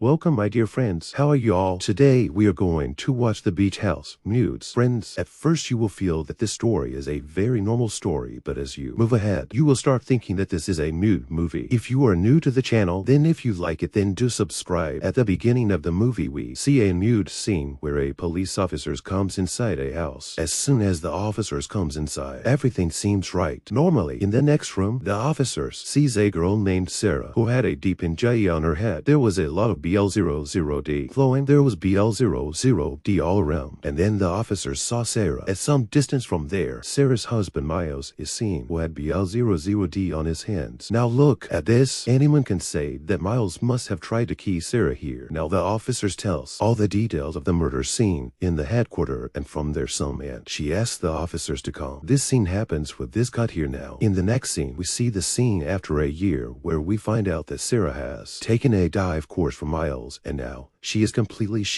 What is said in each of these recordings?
Welcome my dear friends, how are you all? Today we are going to watch The Beach House, Muಢder. Friends, at first you will feel that this story is a very normal story, but as you move ahead, you will start thinking that this is a nude movie. If you are new to the channel, then if you like it, then do subscribe. At the beginning of the movie we see a nude scene where a police officer comes inside a house. As soon as the officers comes inside, everything seems right. Normally, in the next room, the officers sees a girl named Sarah who had a deep injury on her head. There was a lot of BL00D flowing. There was BL00D all around. And then the officers saw Sarah. At some distance from there, Sarah's husband Miles is seen, who had BL00D on his hands. Now look at this. Anyone can say that Miles must have tried to key Sarah here. Now the officers tells all the details of the murder scene in the headquarters, and from there some man. She asks the officers to come. This scene happens with this cut here now. In the next scene, we see the scene after a year where we find out that Sarah has taken a dive course from Miles, and now she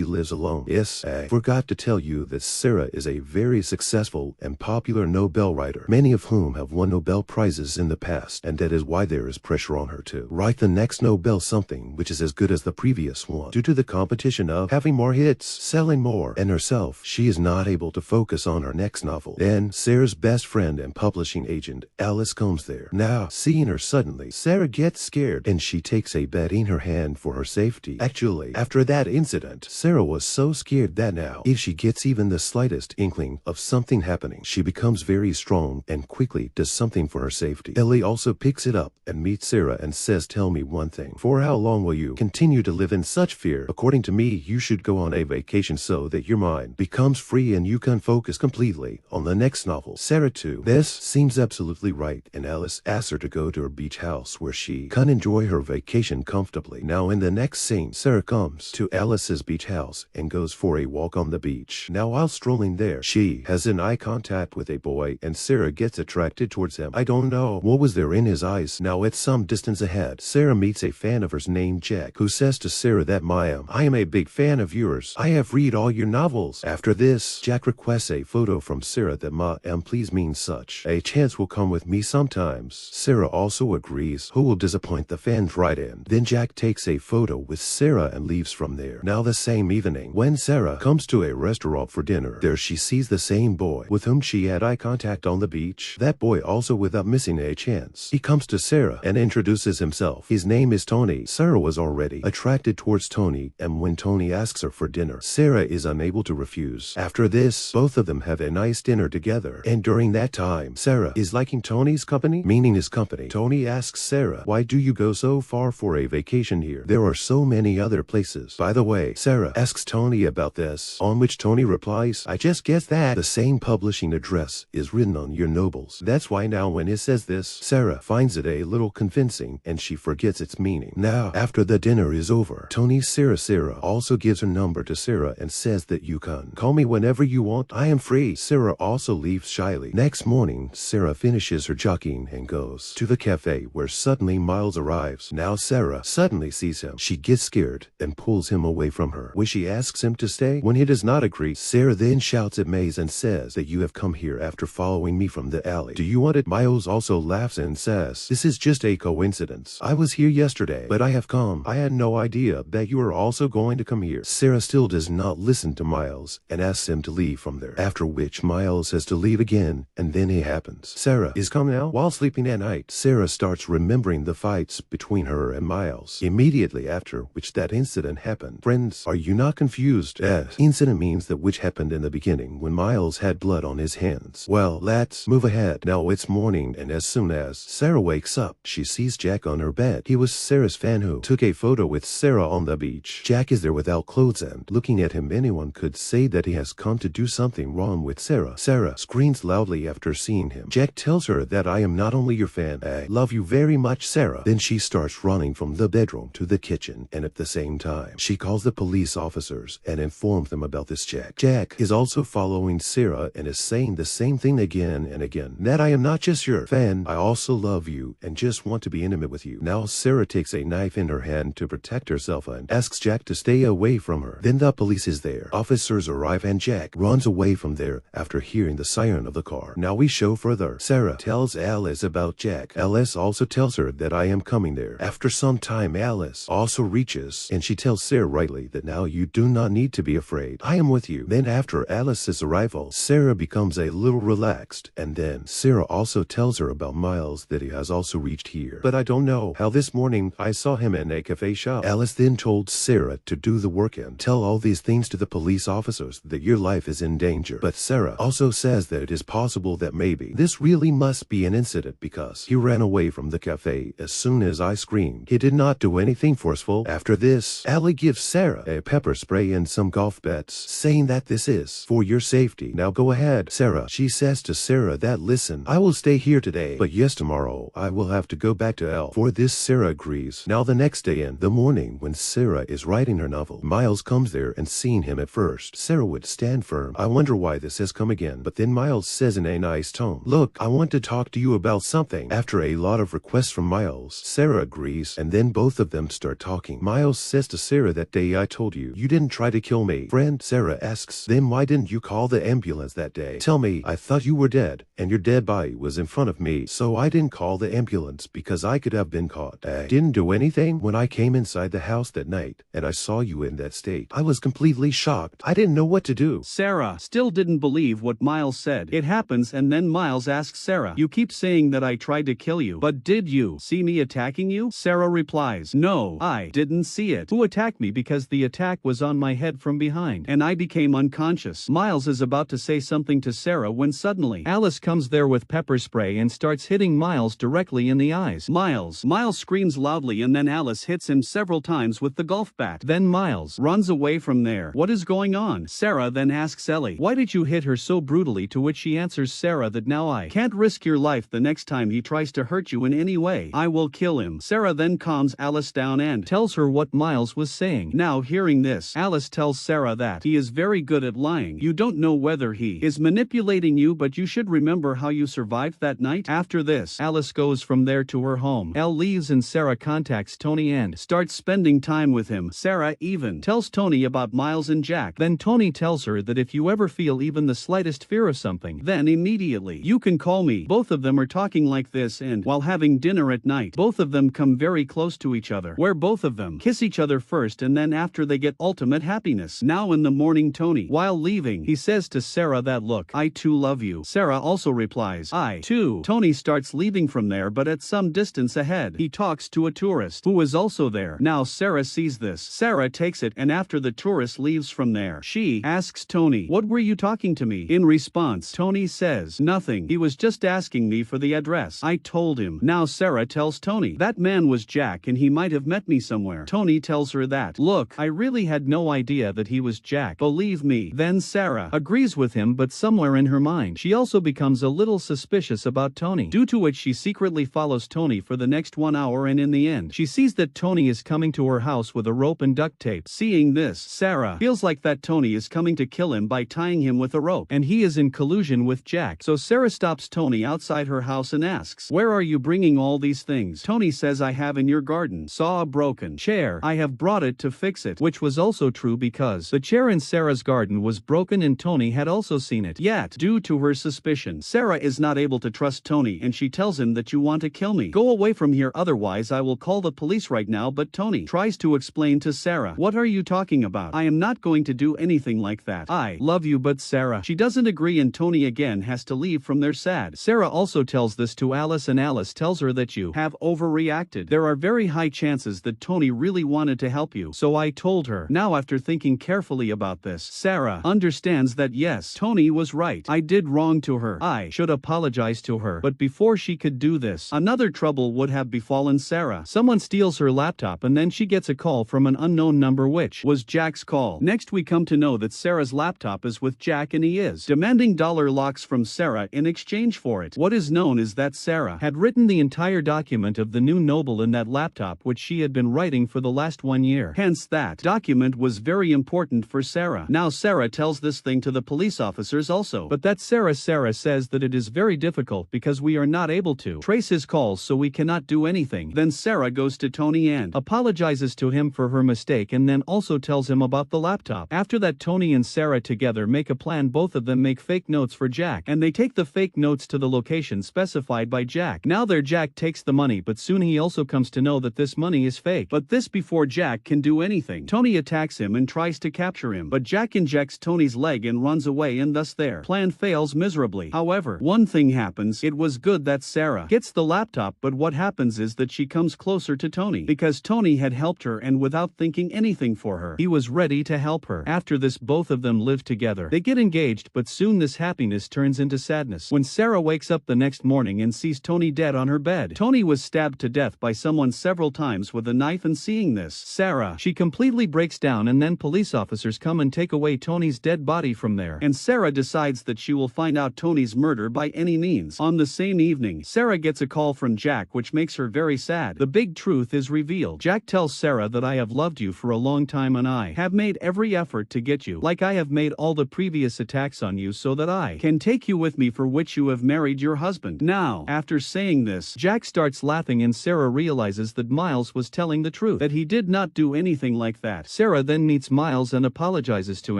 lives alone. Yes, I forgot to tell you that Sarah is a very successful and popular Nobel writer, many of whom have won Nobel Prizes in the past, and that is why there is pressure on her to write the next Nobel something which is as good as the previous one. Due to the competition of having more hits, selling more, and herself, she is not able to focus on her next novel. Then Sarah's best friend and publishing agent, Alice, comes there. Now, seeing her suddenly, Sarah gets scared, and she takes a bat in her hand for her safety. Actually, after that incident, Sarah was so scared that now, if she gets even the slightest inkling of something happening, she becomes very strong and quickly does something for her safety. Ellie also picks it up and meets Sarah and says, "Tell me one thing. For how long will you continue to live in such fear? According to me, you should go on a vacation so that your mind becomes free and you can focus completely on the next novel." Sarah too. This seems absolutely right, and Alice asks her to go to her beach house where she can enjoy her vacation comfortably. Now in the next scene, Sarah comes to Alice's beach house and goes for a walk on the beach. Now while strolling there, she has an eye contact with a boy, and Sarah gets attracted towards him. I don't know what was there in his eyes. Now at some distance ahead, Sarah meets a fan of hers named Jack, who says to Sarah that I am a big fan of yours. I have read all your novels. After this, Jack requests a photo from Sarah that please means such a chance will come with me sometimes. Sarah also agrees, who will disappoint the fans right in. Then Jack takes a photo with Sarah and leaves from there. Now the same evening, when Sarah comes to a restaurant for dinner, there she sees the same boy with whom she had eye contact on the beach. That boy also, without missing a chance, he comes to Sarah and introduces himself. His name is Tony. Sarah was already attracted towards Tony, and when Tony asks her for dinner, Sarah is unable to refuse. After this, both of them have a nice dinner together, and during that time, Sarah is liking Tony's company, meaning his company. Tony asks Sarah, "Why do you go so far for a vacation here? There are so many other places." By the way, Sarah asks Tony about this, on which Tony replies, "I just guess that the same publishing address is written on your novels. That's why now when it says this, Sarah finds it a little convincing and she forgets its meaning." Now, after the dinner is over, Tony Sarah also gives her number to Sarah and says that you can call me whenever you want. I am free. Sarah also leaves shyly. Next morning, Sarah finishes her jogging and goes to the cafe where suddenly Miles arrives. Now Sarah suddenly sees him. She gets scared and pulls him away from her, where she asks him to stay. When he does not agree, Sarah then shouts at Maze and says that you have come here after following me from the alley. Do you want it? Miles also laughs and says, "This is just a coincidence. I was here yesterday, but I have come. I had no idea that you were also going to come here." Sarah still does not listen to Miles and asks him to leave from there, after which Miles has to leave again, and then it happens. Sarah is calm now. While sleeping at night, Sarah starts remembering the fights between her and Miles immediately after which that incident happened. Friends, are you not confused? Incident means that which happened in the beginning when Miles had blood on his hands. Well, let's move ahead. Now it's morning, and as soon as Sarah wakes up, she sees Jack on her bed. He was Sarah's fan who took a photo with Sarah on the beach. Jack is there without clothes, and looking at him, anyone could say that he has come to do something wrong with Sarah. Sarah screams loudly after seeing him. Jack tells her that I am not only your fan, I love you very much, Sarah. Then she starts running from the bedroom to the kitchen, and at the same time, she calls the police officers and informs them about this Jack. Jack is also following Sarah and is saying the same thing again and again, that I am not just your fan, I also love you and just want to be intimate with you. Now Sarah takes a knife in her hand to protect herself and asks Jack to stay away from her. Then the police is there. Officers arrive and Jack runs away from there after hearing the siren of the car. Now we show further. Sarah tells Alice about Jack. Alice also tells her that I am coming there. After some time, Alice also reaches reaches, and she tells Sarah rightly that now you do not need to be afraid. I am with you. Then after Alice's arrival, Sarah becomes a little relaxed, and then Sarah also tells her about Miles, that he has also reached here. But I don't know how this morning I saw him in a cafe shop. Alice then told Sarah to do the work and tell all these things to the police officers, that your life is in danger. But Sarah also says that it is possible that maybe this really must be an incident, because he ran away from the cafe as soon as I screamed. He did not do anything forceful. After this, Allie gives Sarah a pepper spray and some golf bets, saying that this is for your safety. Now go ahead, Sarah. She says to Sarah that, listen, I will stay here today, but yes, tomorrow I will have to go back to L. For this, Sarah agrees. Now the next day in the morning, when Sarah is writing her novel, Miles comes there, and seeing him at first, Sarah would stand firm. I wonder why this has come again. But then Miles says in a nice tone, look, I want to talk to you about something. After a lot of requests from Miles, Sarah agrees, and then both of them start talking. Miles says to Sarah, that day I told you, you didn't try to kill me, friend. Sarah asks, then why didn't you call the ambulance that day? Tell me, I thought you were dead, and your dead body was in front of me, so I didn't call the ambulance because I could have been caught. I didn't do anything. When I came inside the house that night, and I saw you in that state, I was completely shocked. I didn't know what to do. Sarah still didn't believe what Miles said. It happens, and then Miles asks Sarah, you keep saying that I tried to kill you, but did you see me attacking you? Sarah replies, no, I didn't see it. Who attacked me? Because the attack was on my head from behind, and I became unconscious. Miles is about to say something to Sarah when suddenly Alice comes there with pepper spray and starts hitting Miles directly in the eyes. Miles screams loudly, and then Alice hits him several times with the golf bat. Then Miles runs away from there. What is going on? Sarah then asks Ellie, why did you hit her so brutally? To which she answers Sarah that now I can't risk your life. The next time he tries to hurt you in any way, I will kill him. Sarah then calms Alice down and tells her what Miles was saying. Now hearing this, Alice tells Sarah that he is very good at lying. You don't know whether he is manipulating you, but you should remember how you survived that night. After this, Alice goes from there to her home. Elle leaves and Sarah contacts Tony and starts spending time with him. Sarah even tells Tony about Miles and Jack. Then Tony tells her that if you ever feel even the slightest fear of something, then immediately you can call me. Both of them are talking like this, and while having dinner at night, both of them come very close to each other, where both of them kiss each other first, and then after they get ultimate happiness. Now in the morning, Tony, while leaving, he says to Sarah that, look, I too love you. Sarah also replies, I too. Tony starts leaving from there, but at some distance ahead, he talks to a tourist who is also there. Now Sarah sees this. Sarah takes it, and after the tourist leaves from there, she asks Tony, what were you talking to me? In response, Tony says, nothing. He was just asking me for the address. I told him. Now Sarah tells Tony, that man was Jack and he might have met me somewhere. Tony tells her that, look, I really had no idea that he was Jack. Believe me. Then Sarah agrees with him, but somewhere in her mind, she also becomes a little suspicious about Tony, due to which she secretly follows Tony for the next 1 hour, and in the end, she sees that Tony is coming to her house with a rope and duct tape. Seeing this, Sarah feels like that Tony is coming to kill him by tying him with a rope, and he is in collusion with Jack. So Sarah stops Tony outside her house and asks, where are you bringing all these things? Tony says, I have in your garden. Saw a broken chair. I have brought it to fix it, which was also true because the chair in Sarah's garden was broken and Tony had also seen it. Yet, due to her suspicion, Sarah is not able to trust Tony, and she tells him that you want to kill me. Go away from here, otherwise I will call the police right now. But Tony tries to explain to Sarah, what are you talking about? I am not going to do anything like that. I love you. But Sarah, she doesn't agree, and Tony again has to leave from there sad. Sarah also tells this to Alice, and Alice tells her that you have overreacted. There are very high chances that Tony really wanted to help you, so I told her. Now after thinking carefully about this, Sarah understands that yes, Tony was right. I did wrong to her. I should apologize to her. But before she could do this, another trouble would have befallen Sarah. Someone steals her laptop, and then she gets a call from an unknown number, which was Jack's call. Next we come to know that Sarah's laptop is with Jack, and he is demanding dollar locks from Sarah in exchange for it. What is known is that Sarah had written the entire document of the new noble in that laptop, which she had been writing for the last 1 year. Hence that document was very important for Sarah. Now Sarah tells this thing to the police officers also, but that Sarah says that it is very difficult because we are not able to trace his calls, so we cannot do anything. Then Sarah goes to Tony and apologizes to him for her mistake, and then also tells him about the laptop. After that, Tony and Sarah together make a plan. Both of them make fake notes for Jack, and they take the fake notes to the location specified by Jack. Now there Jack takes the money, but soon he also comes to know that this money is fake. But But this before Jack can do anything. Tony attacks him and tries to capture him, but Jack injects Tony's leg and runs away, and thus their plan fails miserably. However, one thing happens. It was good that Sarah gets the laptop, but what happens is that she comes closer to Tony because Tony had helped her, and without thinking anything for her, he was ready to help her. After this, both of them live together. They get engaged, but soon this happiness turns into sadness when Sarah wakes up the next morning and sees Tony dead on her bed. Tony was stabbed to death by someone several times with a knife, and seeing this, Sarah, she completely breaks down, and then police officers come and take away Tony's dead body from there. And Sarah decides that she will find out Tony's murder by any means. On the same evening, Sarah gets a call from Jack, which makes her very sad. The big truth is revealed. Jack tells Sarah that I have loved you for a long time, and I have made every effort to get you, like I have made all the previous attacks on you, so that I can take you with me, for which you have married your husband. Now, after saying this, Jack starts laughing, and Sarah realizes that Miles was telling the truth, that he did not do anything like that. Sarah then meets Miles and apologizes to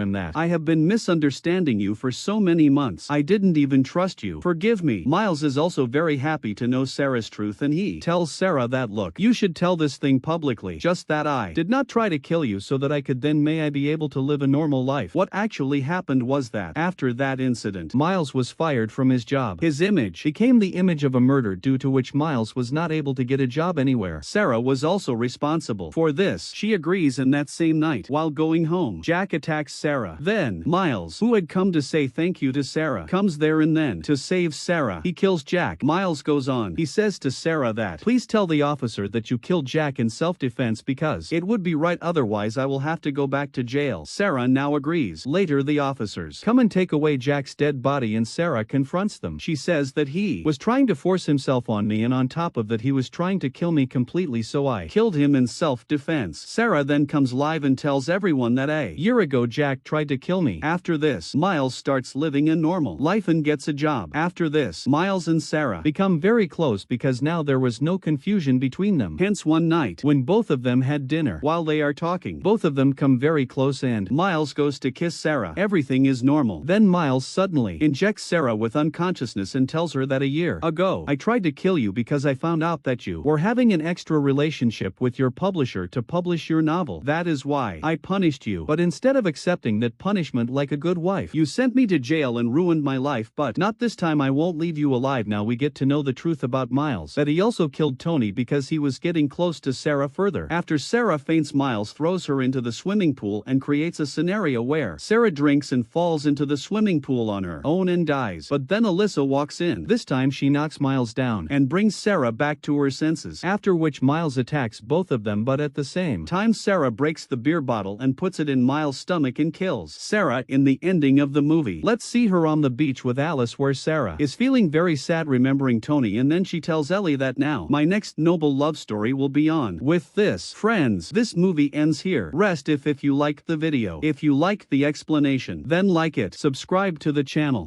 him that I have been misunderstanding you for so many months. I didn't even trust you. Forgive me. Miles is also very happy to know Sarah's truth, and he tells Sarah that, look, you should tell this thing publicly, just that I did not try to kill you so that I could then may I be able to live a normal life. What actually happened was that after that incident, Miles was fired from his job. His image became the image of a murder, due to which Miles was not able to get a job anywhere. Sarah was also responsible for this. She agrees, and that same night, while going home, Jack attacks Sarah. Then Miles, who had come to say thank you to Sarah, comes there, and then to save Sarah, he kills Jack. Miles goes on. He says to Sarah that, please tell the officer that you killed Jack in self-defense, because it would be right, otherwise I will have to go back to jail. Sarah now agrees. Later, the officers come and take away Jack's dead body, and Sarah confronts them. She says that he was trying to force himself on me, and on top of that he was trying to kill me completely, so I killed him in self-defense. Sarah then comes live and tells everyone that a year ago Jack tried to kill me. After this, Miles starts living a normal life and gets a job. After this, Miles and Sarah become very close because now there was no confusion between them. Hence, one night, when both of them had dinner, while they are talking, both of them come very close, and Miles goes to kiss Sarah. Everything is normal. Then Miles suddenly injects Sarah with unconsciousness and tells her that a year ago, I tried to kill you because I found out that you were having an extra relationship with your publisher to publish your novel. That is why I punished you. But instead of accepting that punishment like a good wife, you sent me to jail and ruined my life. But not this time. I won't leave you alive. Now we get to know the truth about Miles, that he also killed Tony because he was getting close to Sarah further. After Sarah faints, Miles throws her into the swimming pool and creates a scenario where Sarah drinks and falls into the swimming pool on her own and dies. But then Alyssa walks in. This time she knocks Miles down and brings Sarah back to her senses, after which Miles attacks both of them, but at the same time Sarah breaks the beer bottle and puts it in Miles' stomach and kills Sarah in the ending of the movie. Let's see her on the beach with Alice, where Sarah is feeling very sad remembering Tony, and then she tells Ellie that now my next noble love story will be on. With this, friends, this movie ends here. Rest if you liked the video. If you liked the explanation, then like it, subscribe to the channel.